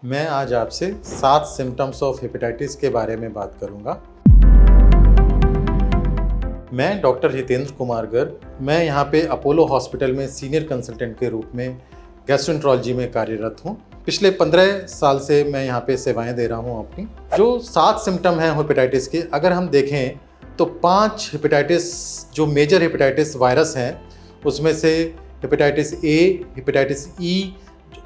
मैं आज आपसे 7 सिम्टम्स ऑफ हेपेटाइटिस के बारे में बात करूंगा। मैं डॉक्टर हितेंद्र कुमार गर्ग, मैं यहाँ पे अपोलो हॉस्पिटल में सीनियर कंसल्टेंट के रूप में गैस्ट्रोएंटरोलॉजी में कार्यरत हूँ। पिछले 15 साल से मैं यहाँ पे सेवाएं दे रहा हूँ अपनी। जो 7 सिम्टम हैं हेपेटाइटिस के, अगर हम देखें तो 5 हेपेटाइटिस जो मेजर हेपेटाइटिस वायरस हैं उसमें से हेपेटाइटिस ए, हेपेटाइटिस ई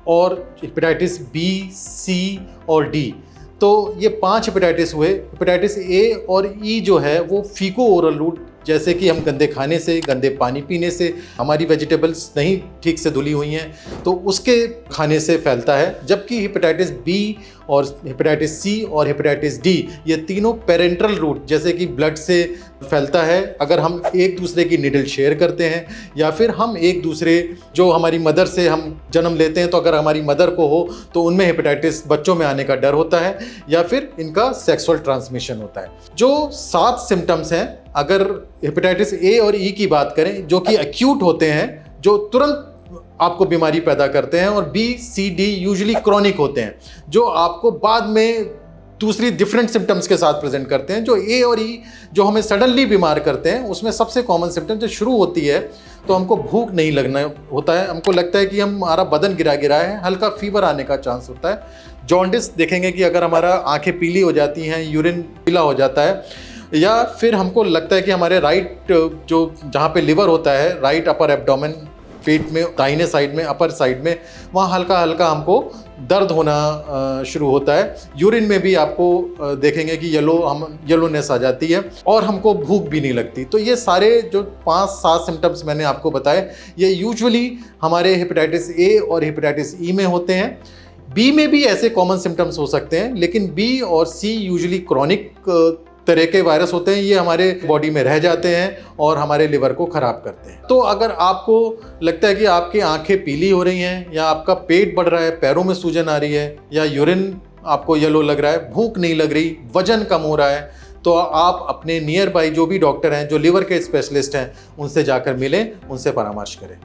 और हेपेटाइटिस बी, सी और डी, तो ये 5 हेपेटाइटिस हुए। हेपेटाइटिस ए और ई जो है वो फीको ओरल रूट, जैसे कि हम गंदे खाने से, गंदे पानी पीने से, हमारी वेजिटेबल्स नहीं ठीक से धुली हुई हैं तो उसके खाने से फैलता है। जबकि हेपेटाइटिस बी और हेपेटाइटिस सी और हेपेटाइटिस डी ये तीनों पेरेंटल रूट, जैसे कि ब्लड से फैलता है। अगर हम एक दूसरे की निडल शेयर करते हैं या फिर हम एक दूसरे जो हमारी मदर से हम जन्म लेते हैं, तो अगर हमारी मदर को हो तो उनमें हेपेटाइटिस बच्चों में आने का डर होता है या फिर इनका सेक्सुअल ट्रांसमिशन होता है। जो 7 सिम्टम्स हैं, अगर हेपेटाइटिस ए और ई की बात करें जो कि एक्यूट होते हैं, जो तुरंत आपको बीमारी पैदा करते हैं, और बी, सी, डी यूजुअली क्रॉनिक होते हैं जो आपको बाद में दूसरी डिफरेंट सिम्टम्स के साथ प्रेजेंट करते हैं। जो ए और ई जो हमें सडनली बीमार करते हैं, उसमें सबसे कॉमन सिम्टम जो शुरू होती है तो हमको भूख नहीं लगना होता है, हमको लगता है कि हमारा बदन गिरा गिरा है, हल्का फीवर आने का चांस होता है। जॉन्डिस देखेंगे कि अगर हमारा आंखें पीली हो जाती हैं, यूरिन पीला हो जाता है, या फिर हमको लगता है कि हमारे राइट जो जहाँ पे लिवर होता है, राइट अपर एब्डोमेन, पेट में दाहिने साइड में, अपर साइड में, वहाँ हल्का हल्का हमको दर्द होना शुरू होता है। यूरिन में भी आपको देखेंगे कि येलोनेस आ जाती है और हमको भूख भी नहीं लगती। तो ये सारे जो 5-7 सिम्टम्स मैंने आपको बताए, ये यूजुअली हमारे हेपेटाइटिस ए और हेपेटाइटिस ई में होते हैं। बी में भी ऐसे कॉमन सिम्टम्स हो सकते हैं, लेकिन बी और सी यूजुअली क्रॉनिक तरह के वायरस होते हैं। ये हमारे बॉडी में रह जाते हैं और हमारे लिवर को ख़राब करते हैं। तो अगर आपको लगता है कि आपकी आंखें पीली हो रही हैं, या आपका पेट बढ़ रहा है, पैरों में सूजन आ रही है, या यूरिन आपको येलो लग रहा है, भूख नहीं लग रही, वजन कम हो रहा है, तो आप अपने नियर बाई जो भी डॉक्टर हैं, जो लिवर के स्पेशलिस्ट हैं, उनसे जाकर मिलें, उनसे परामर्श करें।